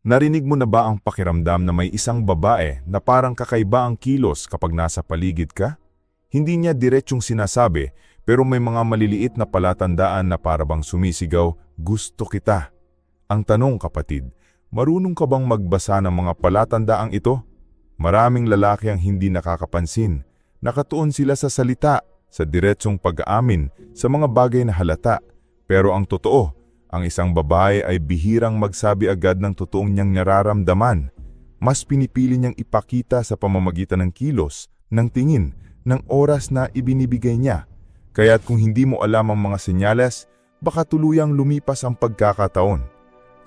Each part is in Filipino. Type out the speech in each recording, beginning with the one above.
Narinig mo na ba ang pakiramdam na may isang babae na parang kakaiba ang kilos kapag nasa paligid ka? Hindi niya diretsyong sinasabi, pero may mga maliliit na palatandaan na parabang sumisigaw, "Gusto kita." Ang tanong, kapatid, marunong ka bang magbasa ng mga palatandaang ito? Maraming lalaki ang hindi nakakapansin. Nakatuon sila sa salita, sa diretsyong pag-aamin, sa mga bagay na halata. Pero ang totoo, ang isang babae ay bihirang magsabi agad ng totoong niyang nararamdaman. Mas pinipili niyang ipakita sa pamamagitan ng kilos, ng tingin, ng oras na ibinibigay niya. Kaya't kung hindi mo alam ang mga senyales, baka tuluyang lumipas ang pagkakataon.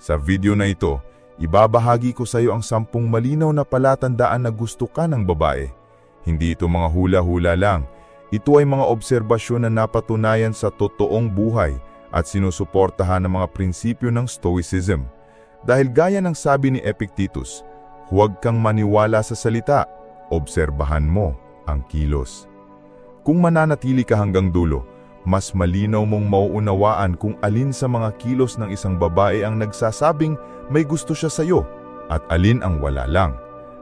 Sa video na ito, ibabahagi ko sa iyo ang 10 malinaw na palatandaan na gusto ka ng babae. Hindi ito mga hula-hula lang. Ito ay mga obserbasyon na napatunayan sa totoong buhay at sinusuportahan ng mga prinsipyo ng Stoicism. Dahil gaya ng sabi ni Epictetus, huwag kang maniwala sa salita, obserbahan mo ang kilos. Kung mananatili ka hanggang dulo, mas malinaw mong mauunawaan kung alin sa mga kilos ng isang babae ang nagsasabing may gusto siya sa iyo at alin ang wala lang.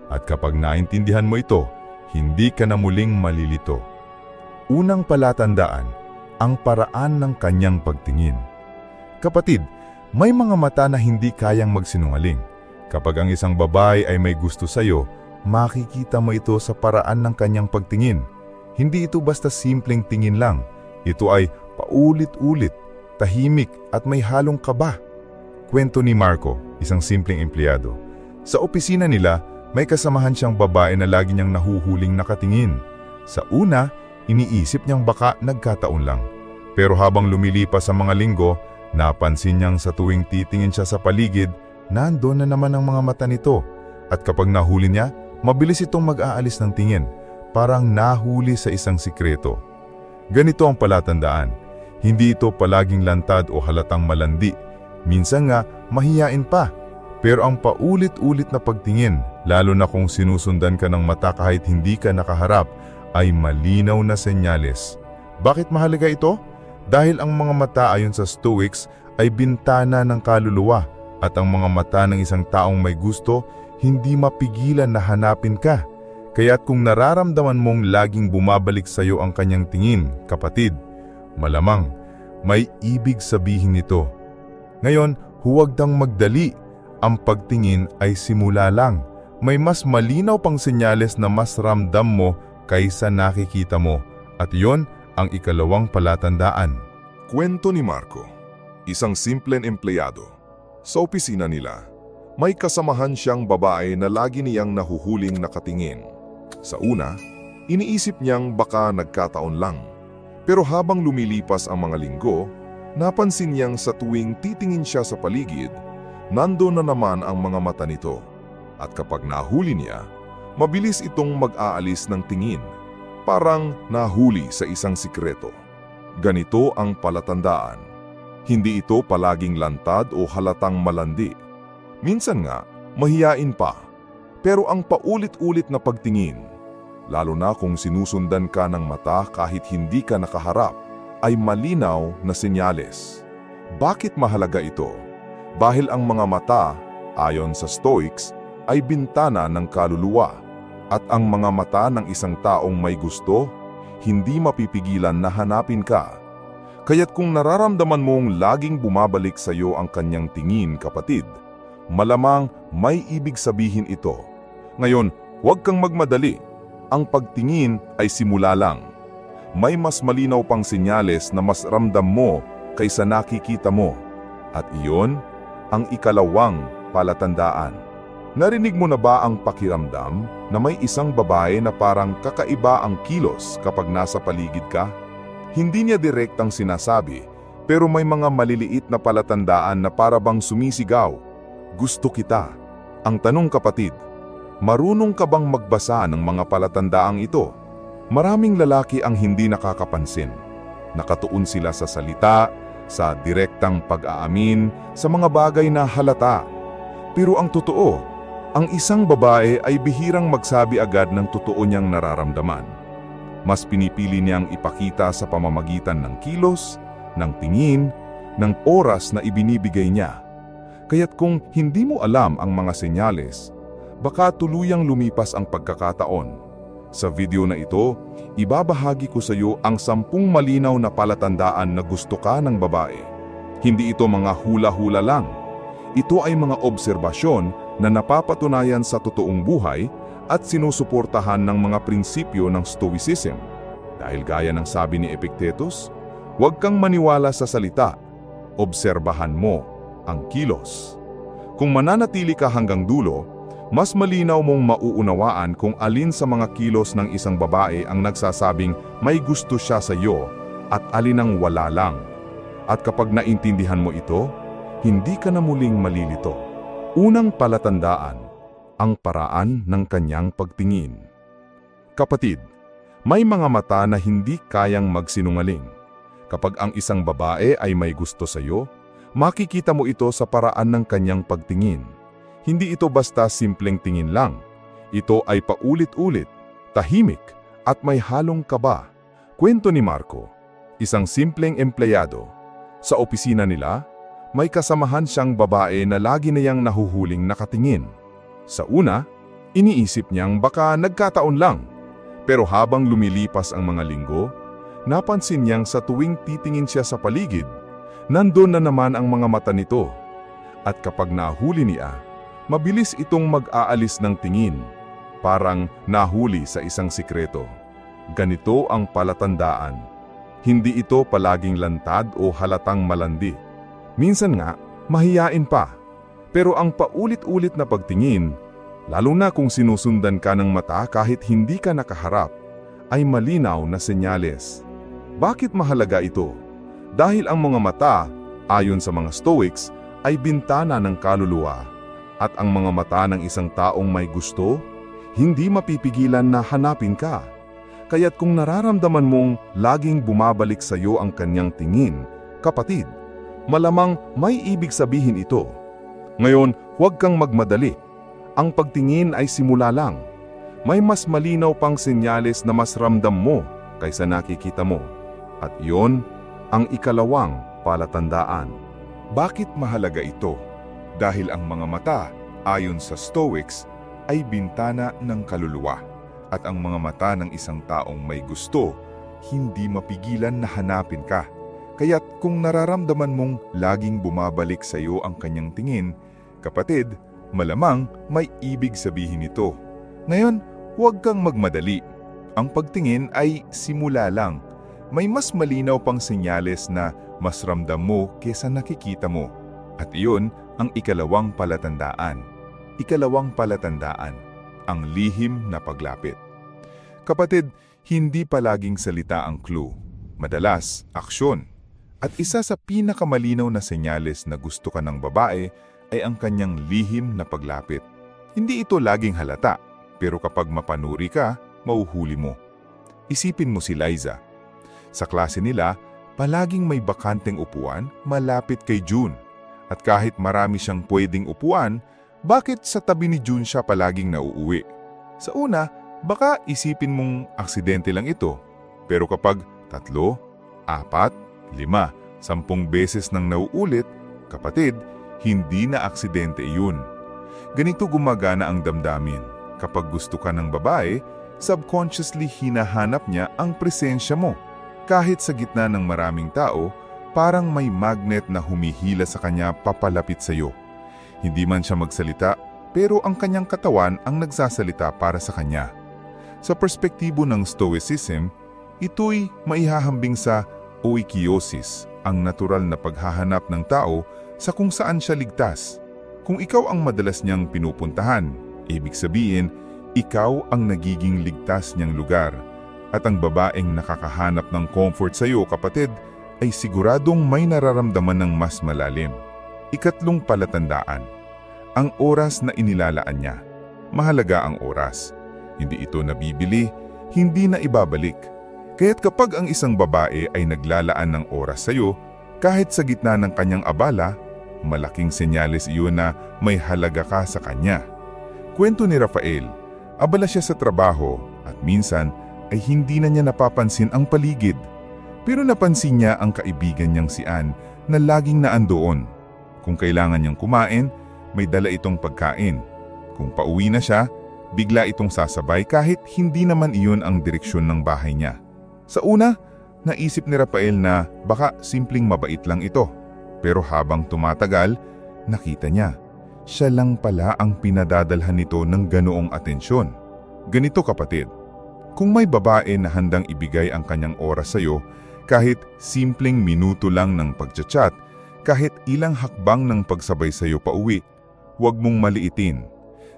At kapag naintindihan mo ito, hindi ka na muling malilito. Unang palatandaan, ang paraan ng kanyang pagtingin. Kapatid, may mga mata na hindi kayang magsinungaling. Kapag ang isang babae ay may gusto sa iyo, makikita mo ito sa paraan ng kanyang pagtingin. Hindi ito basta simpleng tingin lang. Ito ay paulit-ulit, tahimik at may halong kaba. Kwento ni Marco, isang simpleng empleyado. Sa opisina nila, may kasamahan siyang babae na lagi niyang nahuhuling nakatingin. Sa una, iniisip niyang baka nagkataon lang. Pero habang lumilipas ang mga linggo, napansin niyang sa tuwing titingin siya sa paligid, nandoon na naman ang mga mata nito. At kapag nahuli niya, mabilis itong mag-aalis ng tingin, parang nahuli sa isang sikreto. Ganito ang palatandaan. Hindi ito palaging lantad o halatang malandi. Minsan nga, mahiyain pa. Pero ang paulit-ulit na pagtingin, lalo na kung sinusundan ka ng mata kahit hindi ka nakaharap, ay malinaw na senyales. Bakit mahalaga ito? Dahil ang mga mata ayon sa Stoics ay bintana ng kaluluwa at ang mga mata ng isang taong may gusto hindi mapigilan na hanapin ka. Kaya't kung nararamdaman mong laging bumabalik sa iyo ang kanyang tingin, kapatid, malamang may ibig sabihin nito. Ngayon, huwag dang magdali. Ang pagtingin ay simula lang. May mas malinaw pang senyales na mas ramdam mo kaysa nakikita mo, at iyon ang ikalawang palatandaan. Kwento ni Marco, isang simpleng empleyado. Sa opisina nila, may kasamahan siyang babae na lagi niyang nahuhuling nakatingin. Sa una, iniisip niyang baka nagkataon lang. Pero habang lumilipas ang mga linggo, napansin niyang sa tuwing titingin siya sa paligid, nandoon na naman ang mga mata nito. At kapag nahuli niya, mabilis itong mag-aalis ng tingin, parang nahuli sa isang sikreto. Ganito ang palatandaan. Hindi ito palaging lantad o halatang malandi. Minsan nga, mahiyain pa. Pero ang paulit-ulit na pagtingin, lalo na kung sinusundan ka ng mata kahit hindi ka nakaharap, ay malinaw na senyales. Bakit mahalaga ito? Dahil ang mga mata, ayon sa Stoics, ay bintana ng kaluluwa. At ang mga mata ng isang taong may gusto, hindi mapipigilan na hanapin ka. Kaya't kung nararamdaman mong laging bumabalik sa iyo ang kanyang tingin, kapatid, malamang may ibig sabihin ito. Ngayon, huwag kang magmadali. Ang pagtingin ay simula lang. May mas malinaw pang senyales na mas ramdam mo kaysa nakikita mo. At iyon ang ikalawang palatandaan. Narinig mo na ba ang pakiramdam na may isang babae na parang kakaiba ang kilos kapag nasa paligid ka? Hindi niya direktang sinasabi, pero may mga maliliit na palatandaan na parabang sumisigaw, "Gusto kita." Ang tanong, kapatid, marunong ka bang magbasa ng mga palatandaang ito? Maraming lalaki ang hindi nakakapansin. Nakatuon sila sa salita, sa direktang pag-aamin, sa mga bagay na halata. Pero ang totoo, ang isang babae ay bihirang magsabi agad ng totoo niyang nararamdaman. Mas pinipili niyang ipakita sa pamamagitan ng kilos, ng tingin, ng oras na ibinibigay niya. Kaya't kung hindi mo alam ang mga senyales, baka tuluyang lumipas ang pagkakataon. Sa video na ito, ibabahagi ko sa iyo ang 10 malinaw na palatandaan na gusto ka ng babae. Hindi ito mga hula-hula lang. Ito ay mga obserbasyon na napapatunayan sa totoong buhay at sinusuportahan ng mga prinsipyo ng Stoicism. Dahil gaya ng sabi ni Epictetus, huwag kang maniwala sa salita, obserbahan mo ang kilos. Kung mananatili ka hanggang dulo, mas malinaw mong mauunawaan kung alin sa mga kilos ng isang babae ang nagsasabing may gusto siya sa iyo at alin ang wala lang. At kapag naintindihan mo ito, hindi ka na muling malilito. Unang palatandaan, ang paraan ng kanyang pagtingin. Kapatid, may mga mata na hindi kayang magsinungaling. Kapag ang isang babae ay may gusto sa iyo, makikita mo ito sa paraan ng kanyang pagtingin. Hindi ito basta simpleng tingin lang. Ito ay paulit-ulit, tahimik, at may halong kaba. Kwento ni Marco, isang simpleng empleyado. Sa opisina nila, may kasamahan siyang babae na lagi niyang nahuhuling nakatingin. Sa una, iniisip niyang baka nagkataon lang. Pero habang lumilipas ang mga linggo, napansin niyang sa tuwing titingin siya sa paligid, nandun na naman ang mga mata nito. At kapag nahuli niya, mabilis itong mag-aalis ng tingin, parang nahuli sa isang sikreto. Ganito ang palatandaan. Hindi ito palaging lantad o halatang malandi. Minsan nga, mahiyain pa. Pero ang paulit-ulit na pagtingin, lalo na kung sinusundan ka ng mata kahit hindi ka nakaharap, ay malinaw na senyales. Bakit mahalaga ito? Dahil ang mga mata, ayon sa mga Stoics, ay bintana ng kaluluwa. At ang mga mata ng isang taong may gusto, hindi mapipigilan na hanapin ka. Kaya't kung nararamdaman mong laging bumabalik sa iyo ang kanyang tingin, kapatid, malamang may ibig sabihin ito. Ngayon, huwag kang magmadali. Ang pagtingin ay simula lang. May mas malinaw pang senyales na mas ramdam mo kaysa nakikita mo. At iyon ang ikalawang palatandaan. Bakit mahalaga ito? Dahil ang mga mata, ayon sa Stoics, ay bintana ng kaluluwa. At ang mga mata ng isang taong may gusto, hindi mapigilan na hanapin ka. Kaya't kung nararamdaman mong laging bumabalik sa iyo ang kanyang tingin, kapatid, malamang may ibig sabihin ito. Ngayon, huwag kang magmadali. Ang pagtingin ay simula lang. May mas malinaw pang senyales na mas ramdam mo kesa nakikita mo. At iyon ang ikalawang palatandaan. Ikalawang palatandaan, ang lihim na paglapit. Kapatid, hindi palaging salita ang clue. Madalas, aksyon. At isa sa pinakamalinaw na senyales na gusto ka ng babae ay ang kanyang lihim na paglapit. Hindi ito laging halata, pero kapag mapanuri ka, mauhuli mo. Isipin mo si Liza. Sa klase nila, palaging may bakanteng upuan malapit kay June. At kahit marami siyang pwedeng upuan, bakit sa tabi ni June siya palaging nauuwi? Sa una, baka isipin mong aksidente lang ito. Pero kapag 3, 4, 5, 10 beses nang nauulit, kapatid, hindi na aksidente iyon. Ganito gumagana ang damdamin. Kapag gusto ka ng babae, subconsciously hinahanap niya ang presensya mo. Kahit sa gitna ng maraming tao, parang may magnet na humihila sa kanya papalapit sa iyo. Hindi man siya magsalita, pero ang kanyang katawan ang nagsasalita para sa kanya. Sa perspektibo ng Stoicism, ito'y maihahambing sa oikiosis, ang natural na paghahanap ng tao sa kung saan siya ligtas. Kung ikaw ang madalas niyang pinupuntahan, ibig sabihin, ikaw ang nagiging ligtas niyang lugar. At ang babaeng nakakahanap ng comfort sa iyo, kapatid, ay siguradong may nararamdaman ng mas malalim. Ikatlong palatandaan, ang oras na inilalaan niya. Mahalaga ang oras. Hindi ito nabibili, hindi na ibabalik. Kaya't kapag ang isang babae ay naglalaan ng oras sa iyo, kahit sa gitna ng kanyang abala, malaking senyales iyon na may halaga ka sa kanya. Kwento ni Rafael, abala siya sa trabaho at minsan ay hindi na niya napapansin ang paligid. Pero napansin niya ang kaibigan niyang si Ann na laging naandoon. Kung kailangan niyang kumain, may dala itong pagkain. Kung pauwi na siya, bigla itong sasabay kahit hindi naman iyon ang direksyon ng bahay niya. Sa una, naisip ni Rafael na baka simpleng mabait lang ito. Pero habang tumatagal, nakita niya, siya lang pala ang pinadadalhan nito ng ganoong atensyon. Ganito kapatid, kung may babae na handang ibigay ang kanyang oras sa iyo, kahit simpleng minuto lang ng pagchat-chat, kahit ilang hakbang ng pagsabay sa iyo pauwi, huwag mong maliitin.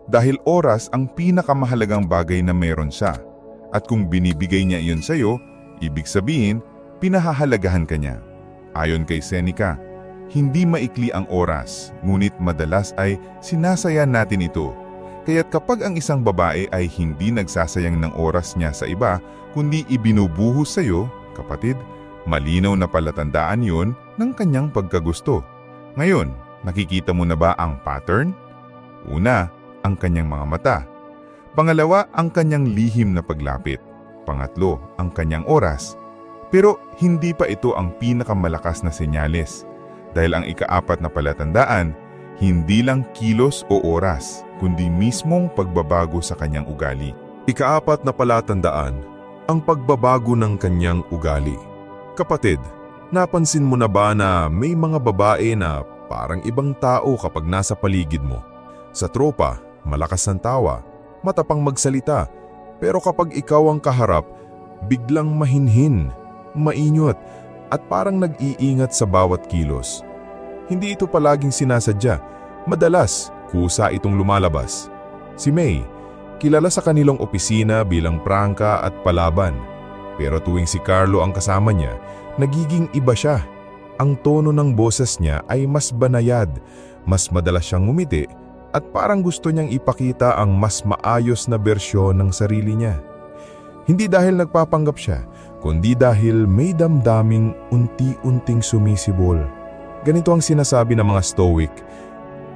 Dahil oras ang pinakamahalagang bagay na meron siya. At kung binibigay niya iyon sa iyo, ibig sabihin, pinahahalagahan ka niya. Ayon kay Seneca, hindi maikli ang oras, ngunit madalas ay sinasaya natin ito. Kaya't kapag ang isang babae ay hindi nagsasayang ng oras niya sa iba, kundi ibinubuhos sa iyo, kapatid, malinaw na palatandaan yon ng kanyang pagkagusto. Ngayon, nakikita mo na ba ang pattern? Una, ang kanyang mga mata. Pangalawa, ang kanyang lihim na paglapit. Pangatlo, ang kanyang oras. Pero hindi pa ito ang pinakamalakas na senyales. Dahil ang ikaapat na palatandaan, hindi lang kilos o oras, kundi mismong pagbabago sa kanyang ugali. Ikaapat na palatandaan, ang pagbabago ng kanyang ugali. Kapatid, napansin mo na ba na may mga babae na parang ibang tao kapag nasa paligid mo? Sa tropa, malakas ang tawa, matapang magsalita, pero kapag ikaw ang kaharap, biglang mahinhin, mainyot, at parang nag-iingat sa bawat kilos. Hindi ito palaging sinasadya, madalas kusa itong lumalabas. Si May, kilala sa kanilang opisina bilang prangka at palaban. Pero tuwing si Carlo ang kasama niya, nagiging iba siya. Ang tono ng boses niya ay mas banayad, mas madalas siyang ngumiti, at parang gusto niyang ipakita ang mas maayos na bersyon ng sarili niya. Hindi dahil nagpapanggap siya, kundi dahil may damdaming unti-unting sumisibol. Ganito ang sinasabi ng mga Stoic,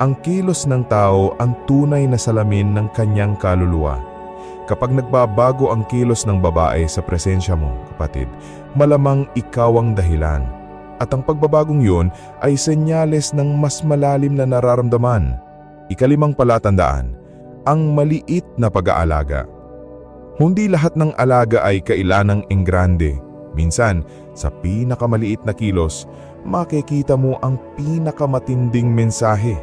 ang kilos ng tao ang tunay na salamin ng kanyang kaluluwa. Kapag nagbabago ang kilos ng babae sa presensya mo, kapatid, malamang ikaw ang dahilan. At ang pagbabagong yun ay senyales ng mas malalim na nararamdaman. Ikalimang palatandaan, ang maliit na pag-aalaga. Hindi lahat ng alaga ay kailanang enggrande. Minsan, sa pinakamaliit na kilos, makikita mo ang pinakamatinding mensahe.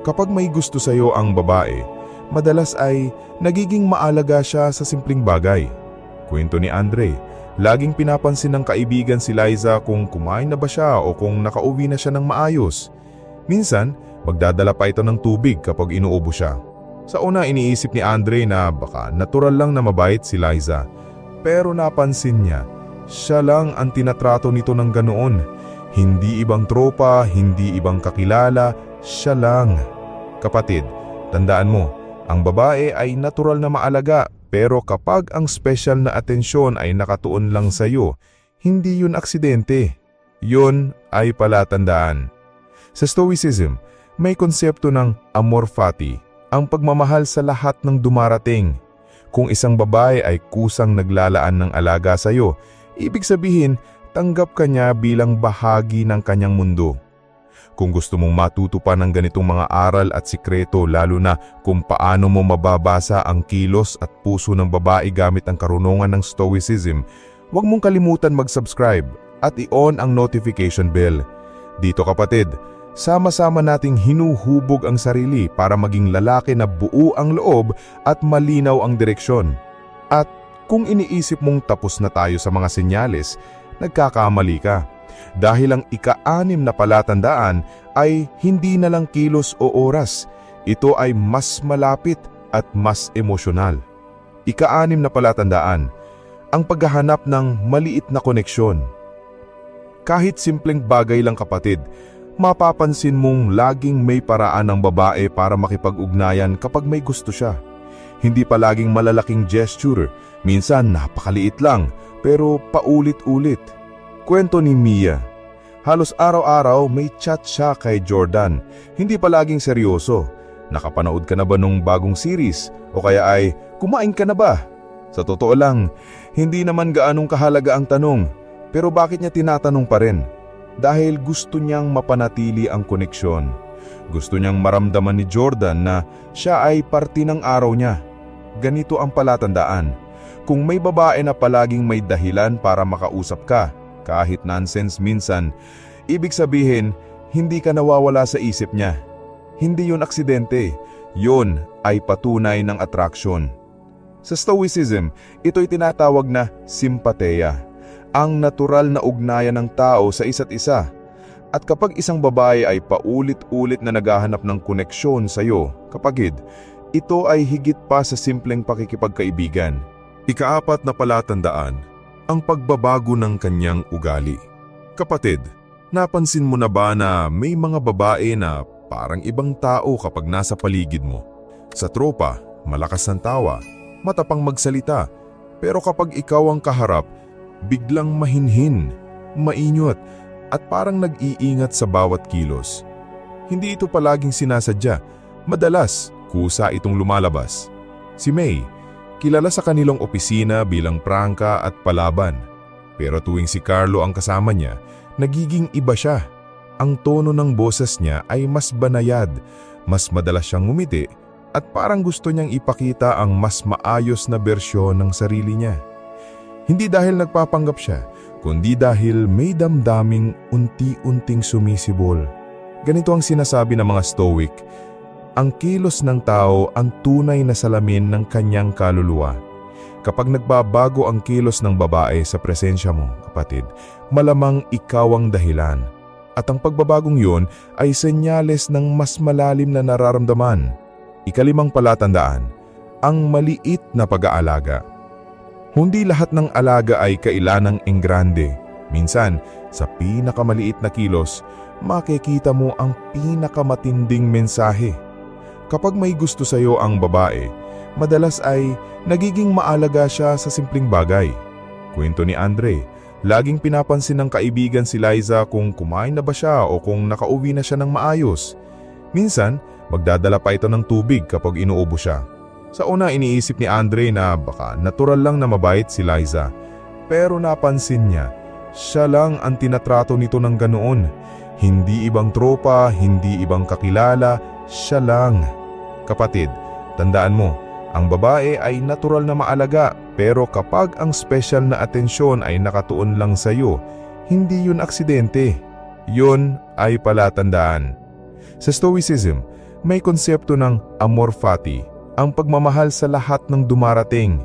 Kapag may gusto sa iyo ang babae, madalas ay nagiging maalaga siya sa simpleng bagay. Kwento ni Andre, laging pinapansin ng kaibigan si Liza kung kumain na ba siya o kung nakauwi na siya ng maayos. Minsan, magdadala pa ito ng tubig kapag inuubo siya. Sa una iniisip ni Andre na baka natural lang na mabait si Liza. Pero napansin niya, siya lang ang tinatrato nito ng ganoon. Hindi ibang tropa, hindi ibang kakilala, siya lang. Kapatid, tandaan mo, ang babae ay natural na maalaga, pero kapag ang special na atensyon ay nakatuon lang sa iyo, hindi yun aksidente. Yun ay palatandaan. Sa Stoicism, may konsepto ng amor fati, ang pagmamahal sa lahat ng dumarating. Kung isang babae ay kusang naglalaan ng alaga sa iyo, ibig sabihin, tanggap ka niya bilang bahagi ng kanyang mundo. Kung gusto mong matuto pa ng ganitong mga aral at sikreto, lalo na kung paano mo mababasa ang kilos at puso ng babae gamit ang karunungan ng Stoicism, huwag mong kalimutan mag-subscribe at i-on ang notification bell. Dito kapatid, sama-sama nating hinuhubog ang sarili para maging lalaki na buo ang loob at malinaw ang direksyon. At kung iniisip mong tapos na tayo sa mga senyales, nagkakamali ka. Dahil ang ika-6 na palatandaan ay hindi na lang kilos o oras. Ito ay mas malapit at mas emosyonal. Ika-6 na palatandaan, ang paghahanap ng maliit na koneksyon. Kahit simpleng bagay lang kapatid, mapapansin mong laging may paraan ng babae para makipag-ugnayan kapag may gusto siya. Hindi palaging malalaking gesture, minsan napakaliit lang, pero paulit-ulit. Kwento ni Mia, halos araw-araw may chat siya kay Jordan, hindi palaging seryoso. Nakapanood ka na ba nung bagong series? O kaya ay, kumain ka na ba? Sa totoo lang, hindi naman gaanong kahalaga ang tanong, pero bakit niya tinatanong pa rin? dahil gusto niyang mapanatili ang koneksyon. Gusto niyang maramdaman ni Jordan na siya ay parte ng araw niya. Ganito ang palatandaan. Kung may babae na palaging may dahilan para makausap ka, kahit nonsense minsan, ibig sabihin, hindi ka nawawala sa isip niya. Hindi yun aksidente, yun ay patunay ng attraction. Sa Stoicism, ito'y tinatawag na simpatheia, ang natural na ugnayan ng tao sa isa't isa. At kapag isang babae ay paulit-ulit na naghahanap ng koneksyon sa iyo, kapatid, ito ay higit pa sa simpleng pakikipagkaibigan. Ikaapat na palatandaan, ang pagbabago ng kanyang ugali. Kapatid, napansin mo na ba na may mga babae na parang ibang tao kapag nasa paligid mo? Sa tropa, malakas ang tawa, matapang magsalita, pero kapag ikaw ang kaharap, biglang mahinhin, mainyot, at parang nag-iingat sa bawat kilos. Hindi ito palaging sinasadya, madalas kusa itong lumalabas. Si May, kilala sa kanilang opisina bilang prangka at palaban. Pero tuwing si Carlo ang kasama niya, nagiging iba siya. Ang tono ng boses niya ay mas banayad, mas madalas siyang ngumiti, at parang gusto niyang ipakita ang mas maayos na bersyon ng sarili niya. Hindi dahil nagpapanggap siya, kundi dahil may damdaming unti-unting sumisibol. Ganito ang sinasabi ng mga Stoic, ang kilos ng tao ang tunay na salamin ng kanyang kaluluwa. Kapag nagbabago ang kilos ng babae sa presensya mo, kapatid, malamang ikaw ang dahilan. At ang pagbabagong yun ay senyales ng mas malalim na nararamdaman. Ikalimang palatandaan, ang maliit na pag-aalaga. Hindi lahat ng alaga ay kailanang enggrande. Minsan, sa pinakamaliit na kilos, makikita mo ang pinakamatinding mensahe. Kapag may gusto sa iyo ang babae, madalas ay nagiging maalaga siya sa simpleng bagay. Kwento ni Andre, laging pinapansin ng kaibigan si Liza kung kumain na ba siya o kung nakauwi na siya ng maayos. Minsan, magdadala pa ito ng tubig kapag inuubo siya. Sa una iniisip ni Andre na baka natural lang na mabait si Liza. Pero napansin niya, siya lang ang tinatrato nito ng ganoon. Hindi ibang tropa, hindi ibang kakilala, siya lang. Kapatid, tandaan mo, ang babae ay natural na maalaga, pero kapag ang special na atensyon ay nakatuon lang sa iyo, hindi yun aksidente. Yun ay palatandaan. Sa Stoicism, may konsepto ng amor fati, ang pagmamahal sa lahat ng dumarating.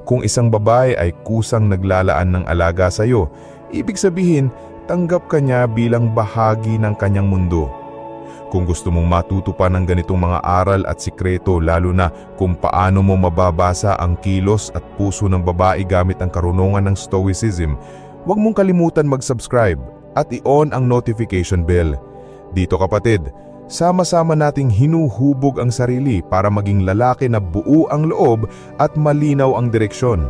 Kung isang babae ay kusang naglalaan ng alaga sa iyo, ibig sabihin, tanggap ka niya bilang bahagi ng kanyang mundo. Kung gusto mong matuto pa ng ganitong mga aral at sikreto, lalo na kung paano mo mababasa ang kilos at puso ng babae gamit ang karunungan ng Stoicism, huwag mong kalimutan mag-subscribe at i-on ang notification bell. Dito kapatid, sama-sama nating hinuhubog ang sarili para maging lalaki na buo ang loob at malinaw ang direksyon.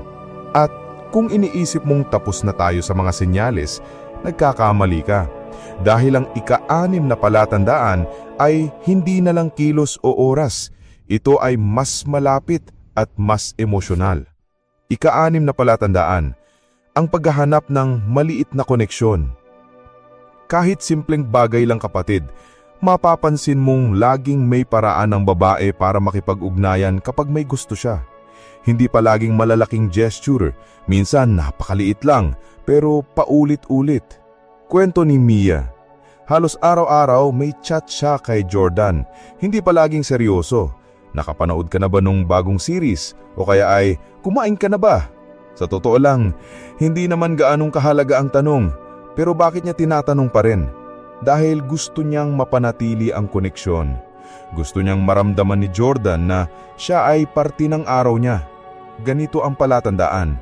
At kung iniisip mong tapos na tayo sa mga senyales, nagkakamali ka. Dahil ang ika-6 na palatandaan ay hindi na lang kilos o oras. Ito ay mas malapit at mas emosyonal. Ika-6 na palatandaan, ang paghahanap ng maliit na koneksyon. Kahit simpleng bagay lang kapatid, mapapansin mong laging may paraan ng babae para makipag-ugnayan kapag may gusto siya. Hindi palaging malalaking gesture, minsan napakaliit lang, pero paulit-ulit. Kwento ni Mia, halos araw-araw may chat siya kay Jordan, hindi palaging seryoso. Nakapanood ka na ba nung bagong series? O kaya ay, kumain ka na ba? Sa totoo lang, hindi naman gaanong kahalaga ang tanong, pero bakit niya tinatanong pa rin? Dahil gusto niyang mapanatili ang koneksyon. Gusto niyang maramdaman ni Jordan na siya ay parte ng araw niya. Ganito ang palatandaan.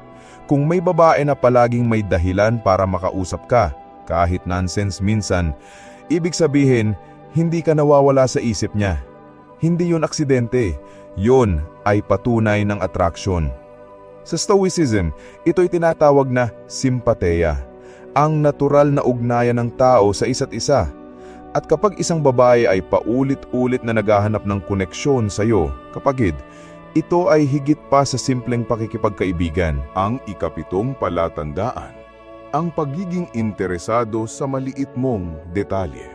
Kung may babae na palaging may dahilan para makausap ka, kahit nonsense minsan, ibig sabihin, hindi ka nawawala sa isip niya. Hindi yun aksidente, yun ay patunay ng attraction. Sa Stoicism, ito'y tinatawag na simpatheia, ang natural na ugnayan ng tao sa isa't isa. At kapag isang babae ay paulit-ulit na naghahanap ng koneksyon sa iyo, kapatid, ito ay higit pa sa simpleng pakikipagkaibigan. Ang ika-7 palatandaan, ang pagiging interesado sa maliit mong detalye.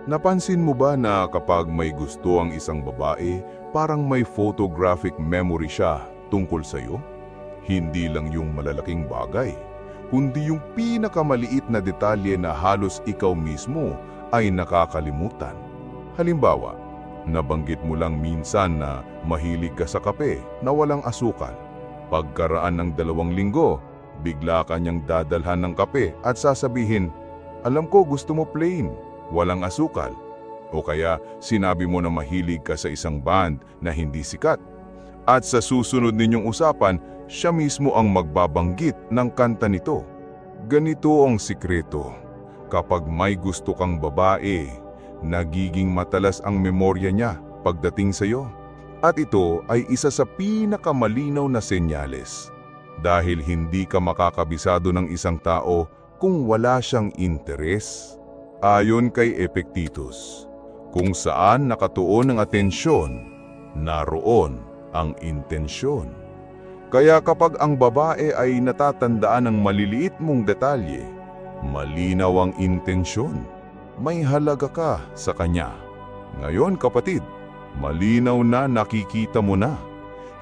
Napansin mo ba na kapag may gusto ang isang babae, parang may photographic memory siya tungkol sa'yo? Hindi lang yung malalaking bagay, kundi yung pinakamaliit na detalye na halos ikaw mismo ay nakakalimutan. Halimbawa, nabanggit mo lang minsan na mahilig ka sa kape na walang asukal. Pagkaraan ng 2 linggo, bigla ka niyang dadalhan ng kape at sasabihin, "Alam ko gusto mo plain, walang asukal." O kaya sinabi mo na mahilig ka sa isang band na hindi sikat. At sa susunod ninyong usapan, siya mismo ang magbabanggit ng kanta nito. Ganito ang sikreto. Kapag may gusto kang babae, nagiging matalas ang memorya niya pagdating sa iyo. At ito ay isa sa pinakamalinaw na senyales. Dahil hindi ka makakabisado ng isang tao kung wala siyang interes. Ayon kay Epictetus, kung saan nakatuon ang atensyon, naroon ang intensyon. Kaya kapag ang babae ay natatandaan ng maliliit mong detalye, malinaw ang intensyon, may halaga ka sa kanya. Ngayon kapatid, malinaw na nakikita mo na.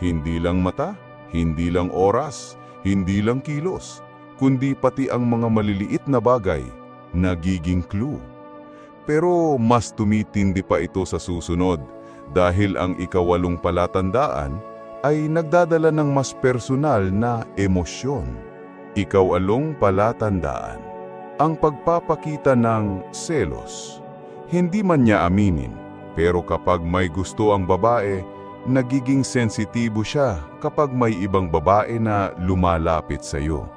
Hindi lang mata, hindi lang oras, hindi lang kilos, kundi pati ang mga maliliit na bagay, nagiging clue. Pero mas tumitindi pa ito sa susunod dahil ang ika-8 palatandaan ay nagdadala ng mas personal na emosyon. Ika-8 palatandaan, ang pagpapakita ng selos. Hindi man niya aminin, pero kapag may gusto ang babae, nagiging sensitibo siya kapag may ibang babae na lumalapit sa iyo.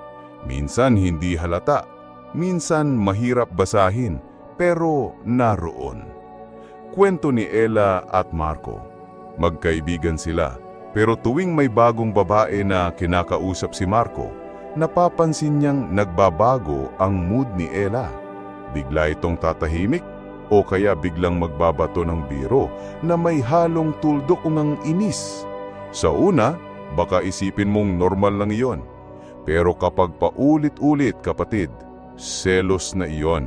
Minsan hindi halata, minsan mahirap basahin, pero naroon. Kwento ni Ella at Marco. Magkaibigan sila, pero tuwing may bagong babae na kinakausap si Marco, napapansin niyang nagbabago ang mood ni Ella. Bigla itong tatahimik, o kaya biglang magbabato ng biro na may halong tuldok o ng inis. Sa una, baka isipin mong normal lang iyon. Pero kapag paulit-ulit kapatid, selos na iyon.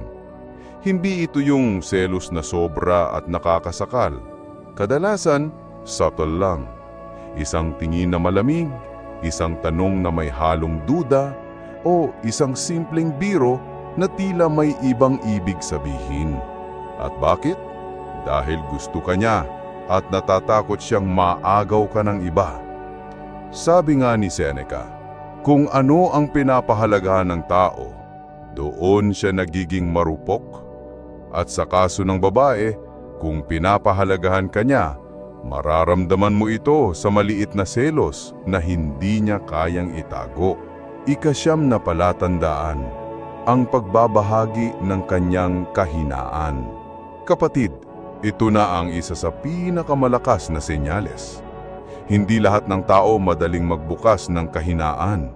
Hindi ito yung selos na sobra at nakakasakal. Kadalasan, subtle lang. Isang tingin na malamig, isang tanong na may halong duda, o isang simpleng biro na tila may ibang ibig sabihin. At bakit? Dahil gusto ka niya at natatakot siyang maagaw ka ng iba. Sabi nga ni Seneca, kung ano ang pinapahalagahan ng tao, doon siya nagiging marupok. At sa kaso ng babae, kung pinapahalagahan ka niya, mararamdaman mo ito sa maliit na selos na hindi niya kayang itago. Ika-9 na palatandaan, ang pagbabahagi ng kanyang kahinaan. Kapatid, ito na ang isa sa pinakamalakas na senyales. Hindi lahat ng tao madaling magbukas ng kahinaan.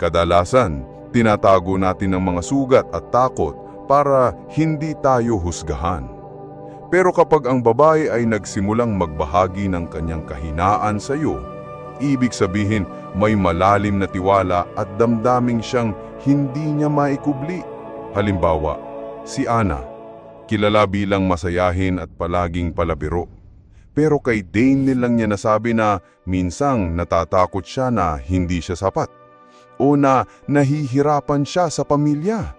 Kadalasan, tinatago natin ang mga sugat at takot para hindi tayo husgahan. Pero kapag ang babae ay nagsimulang magbahagi ng kanyang kahinaan sa iyo, ibig sabihin may malalim na tiwala at damdaming siyang hindi niya maikubli. Halimbawa, si Ana, kilala bilang masayahin at palaging palabiro. Pero kay Daniel lang niya nasabi na minsang natatakot siya na hindi siya sapat o na nahihirapan siya sa pamilya.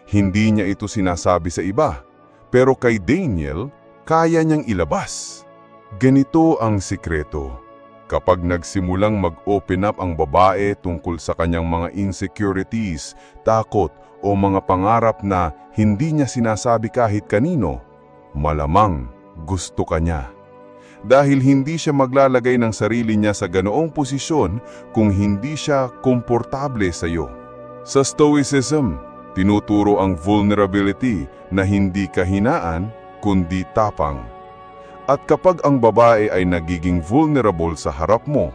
Hindi niya ito sinasabi sa iba, pero kay Daniel, kaya niyang ilabas. Ganito ang sikreto. Kapag nagsimulang mag-open up ang babae tungkol sa kanyang mga insecurities, takot o mga pangarap na hindi niya sinasabi kahit kanino, malamang gusto ka niya. Dahil hindi siya maglalagay ng sarili niya sa ganoong posisyon kung hindi siya komportable sa iyo. Sa Stoicism, tinuturo ang vulnerability na hindi kahinaan kundi tapang. At kapag ang babae ay nagiging vulnerable sa harap mo,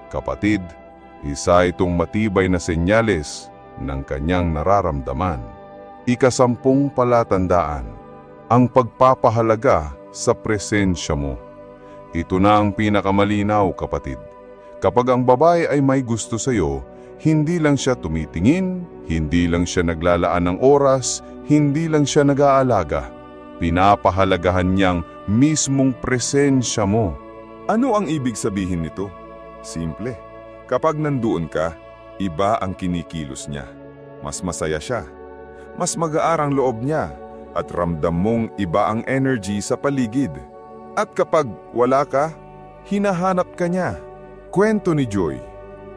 kapatid, isa itong matibay na senyales ng kanyang nararamdaman. Ika-10 palatandaan, ang pagpapahalaga sa presensya mo. Ito na ang pinakamalinaw, kapatid. Kapag ang babae ay may gusto sa iyo, Hindi lang siya tumitingin, hindi lang siya naglalaan ng oras, hindi lang siya nag-aalaga. Pinapahalagahan niyang mismong presensya mo. Ano ang ibig sabihin nito? Simple. Kapag nandoon ka, iba ang kinikilos niya. Mas masaya siya. Mas mag-aarang loob niya. At ramdam mong iba ang energy sa paligid. At kapag wala ka, hinahanap ka niya. Kwento ni Joy.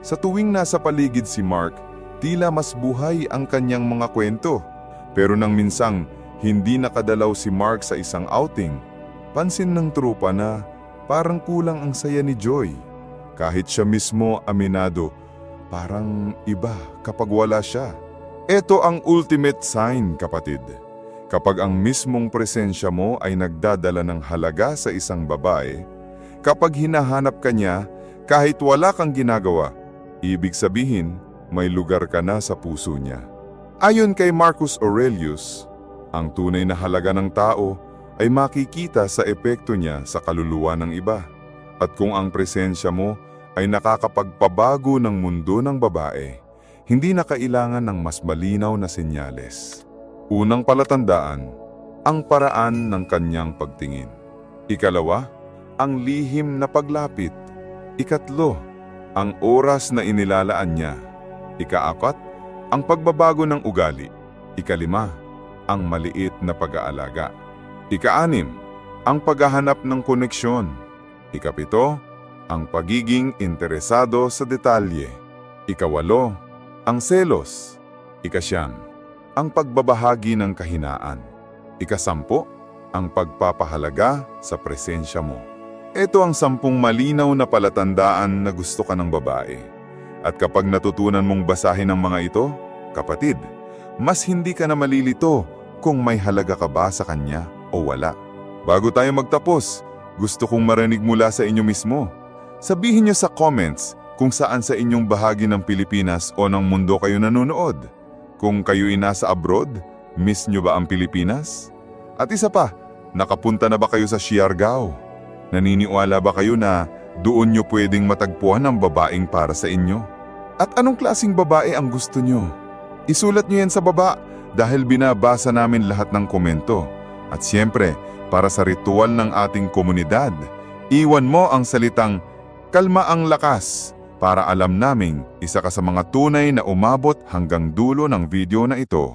Sa tuwing nasa paligid si Mark, tila mas buhay ang kanyang mga kwento. Pero nang minsang hindi nakadalaw si Mark sa isang outing, pansin ng trupa na parang kulang ang saya ni Joy. Kahit siya mismo aminado, parang iba kapag wala siya. Ito ang ultimate sign, kapatid. Kapag ang mismong presensya mo ay nagdadala ng halaga sa isang babae, kapag hinahanap ka niya kahit wala kang ginagawa, ibig sabihin may lugar ka na sa puso niya. Ayon kay Marcus Aurelius, ang tunay na halaga ng tao ay makikita sa epekto niya sa kaluluwa ng iba. At kung ang presensya mo ay nakakapagpabago ng mundo ng babae, hindi na kailangan ng mas malinaw na senyales. Unang palatandaan, ang paraan ng kanyang pagtingin. Ikalawa, ang lihim na paglapit. Ikatlo, ang oras na inilalaan niya. Ikaapat, ang pagbabago ng ugali. Ikalima, ang maliit na pag-aalaga. Ikaanim, ang paghahanap ng koneksyon. Ikapito, ang pagiging interesado sa detalye. Ikawalo, ang selos. Ikasyam, ang pagbabahagi ng kahinaan. Ikasampo, ang pagpapahalaga sa presensya mo. Ito ang 10 malinaw na palatandaan na gusto ka ng babae. At kapag natutunan mong basahin ang mga ito, kapatid, mas hindi ka na malilito kung may halaga ka ba sa kanya o wala. Bago tayo magtapos, gusto kong marinig mula sa inyo mismo. Sabihin niyo sa comments kung saan sa inyong bahagi ng Pilipinas o ng mundo kayo nanonood. Kung kayo'y nasa abroad, miss nyo ba ang Pilipinas? At isa pa, nakapunta na ba kayo sa Siargao? Naniniwala ba kayo na doon nyo pwedeng matagpuan ang babaeng para sa inyo? At anong klaseng babae ang gusto nyo? Isulat nyo yan sa baba dahil binabasa namin lahat ng komento. At siyempre, para sa ritual ng ating komunidad, iwan mo ang salitang "kalma ang lakas" para alam naming isa ka sa mga tunay na umabot hanggang dulo ng video na ito.